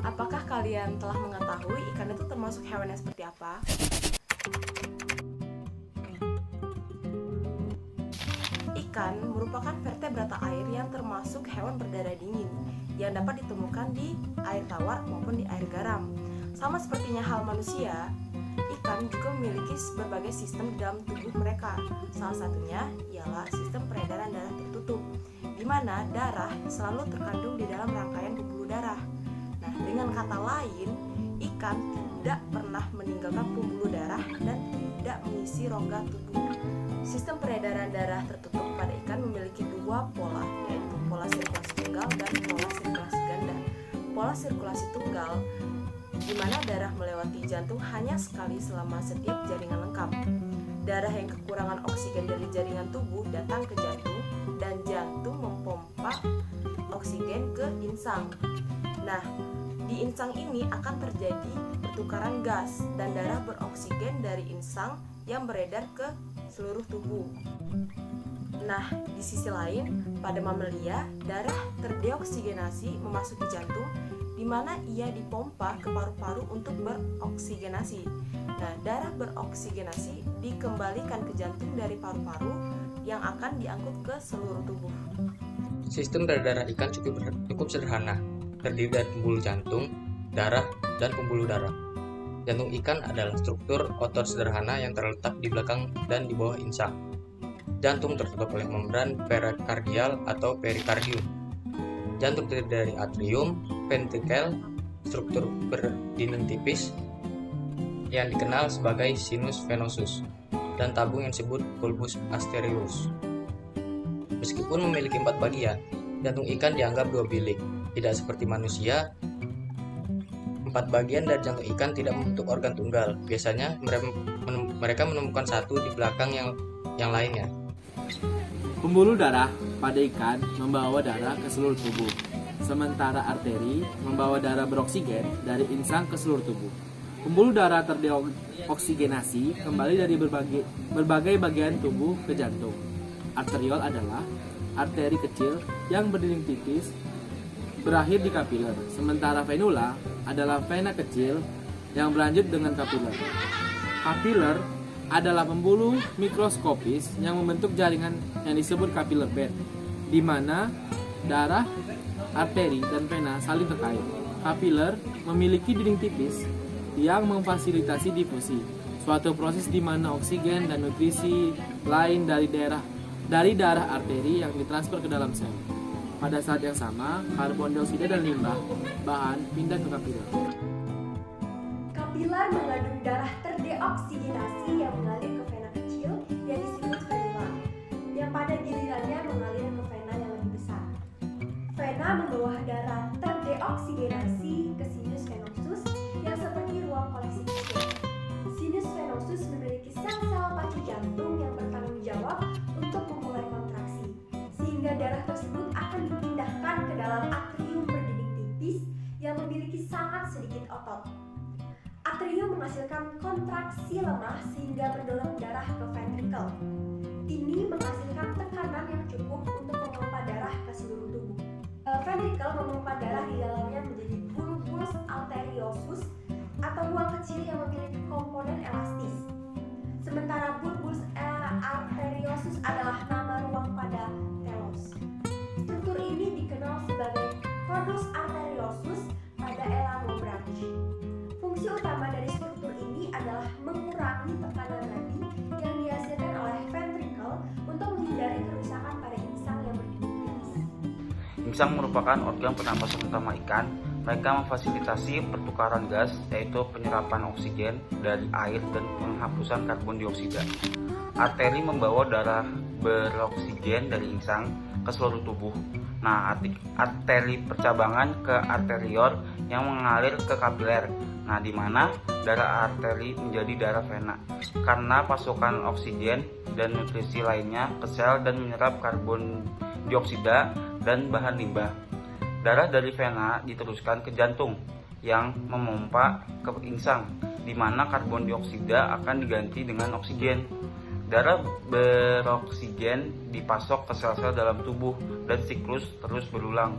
Apakah kalian telah mengetahui ikan itu termasuk hewan yang seperti apa? Ikan merupakan vertebrata air yang termasuk hewan berdarah dingin yang dapat ditemukan di air tawar maupun di air garam. Sama sepertinya hal manusia, ikan juga memiliki berbagai sistem di dalam tubuh mereka. Salah satunya ialah sistem peredaran darah tertutup, di mana darah selalu terkandung di dalam rangkaian pembuluh darah. Nah, dengan kata lain, ikan tidak pernah meninggalkan pembuluh darah dan tidak mengisi rongga tubuh. Sistem peredaran darah tertutup pada ikan memiliki dua pola, yaitu pola sirkulasi tunggal dan pola sirkulasi ganda. Pola sirkulasi tunggal di mana darah melewati jantung hanya sekali selama setiap jaringan lengkap. Darah yang kekurangan oksigen dari jaringan tubuh datang ke jantung dan jantung mempompa oksigen ke insang. Nah, di insang ini akan terjadi pertukaran gas dan darah beroksigen dari insang yang beredar ke seluruh tubuh. Nah, di sisi lain, pada mamalia, darah terdioksigenasi memasuki jantung, di mana ia dipompa ke paru-paru untuk beroksigenasi. Nah, darah beroksigenasi dikembalikan ke jantung dari paru-paru yang akan diangkut ke seluruh tubuh. Sistem peredaran ikan cukup sederhana, terdiri dari pembuluh jantung, darah, dan pembuluh darah. Jantung ikan adalah struktur otot sederhana yang terletak di belakang dan di bawah insang. Jantung tertutup oleh membran perikardial atau perikardium. Jantung terdiri dari atrium, ventrikel, struktur berdinding tipis yang dikenal sebagai sinus venosus, dan tabung yang disebut bulbus asterius. Meskipun memiliki 4 bagian, jantung ikan dianggap 2 bilik. Tidak seperti manusia, 4 bagian dari jantung ikan tidak membentuk organ tunggal. Biasanya mereka menemukan satu di belakang yang lainnya. Pembuluh darah pada ikan membawa darah ke seluruh tubuh, sementara arteri membawa darah beroksigen dari insang ke seluruh tubuh. Pembuluh darah terdioksigenasi kembali dari berbagai bagian tubuh ke jantung. Arteriol adalah arteri kecil yang berdinding tipis berakhir di kapiler, sementara venula adalah vena kecil yang berlanjut dengan kapiler. Kapiler adalah pembuluh mikroskopis yang membentuk jaringan yang disebut capillary bed, di mana darah, arteri, dan vena saling terkait. Kapiler memiliki dinding tipis yang memfasilitasi difusi, suatu proses di mana oksigen dan nutrisi lain dari darah arteri yang ditransfer ke dalam sel. Pada saat yang sama, karbon dioksida dan limbah bahan pindah ke kapiler. Kapiler mengandung darah terdioksigenasi yang mengalir ke vena kecil yang disebut venula, yang pada gilirannya mengalir ke vena yang lebih besar. Vena membawa darah terdioksigenasi ke sinus venosus yang seperti ruang koleksi kecil. Sinus venosus memiliki sel-sel pacu jantung yang bertanggung jawab untuk memulai kontraksi, sehingga darah tersebut akan dipindahkan ke dalam atrium berdinding tipis yang memiliki sangat sedikit otot. Atrium menghasilkan kontraksi lemah sehingga mendorong darah ke ventrikel. Ini menghasilkan tekanan yang cukup untuk memompa darah ke seluruh tubuh. Ventrikel memompa darah di dalamnya menjadi bulbus arteriosus atau ruang kecil yang memiliki komponen elastis. Sementara bulbus arteriosus adalah nama ruang pada telos. Struktur ini dikenal sebagai conus arteriosus pada elasmobranch. Fungsi utama dari struktur ini adalah mengurangi tekanan nadi yang dihasilkan oleh ventrikel untuk menghindari kerusakan pada insang yang berdinding tipis. Insang merupakan organ pernapasan utama ikan. Mereka memfasilitasi pertukaran gas, yaitu penyerapan oksigen dari air dan penghapusan karbon dioksida. Arteri membawa darah beroksigen dari insang ke seluruh tubuh. Nah, arteri percabangan ke arteriol yang mengalir ke kapiler. Nah, di mana darah arteri menjadi darah vena karena pasokan oksigen dan nutrisi lainnya ke sel dan menyerap karbon dioksida dan bahan limbah. Darah dari vena diteruskan ke jantung yang memompa ke insang, di mana karbon dioksida akan diganti dengan oksigen. Darah beroksigen dipasok ke sel-sel dalam tubuh dan siklus terus berulang.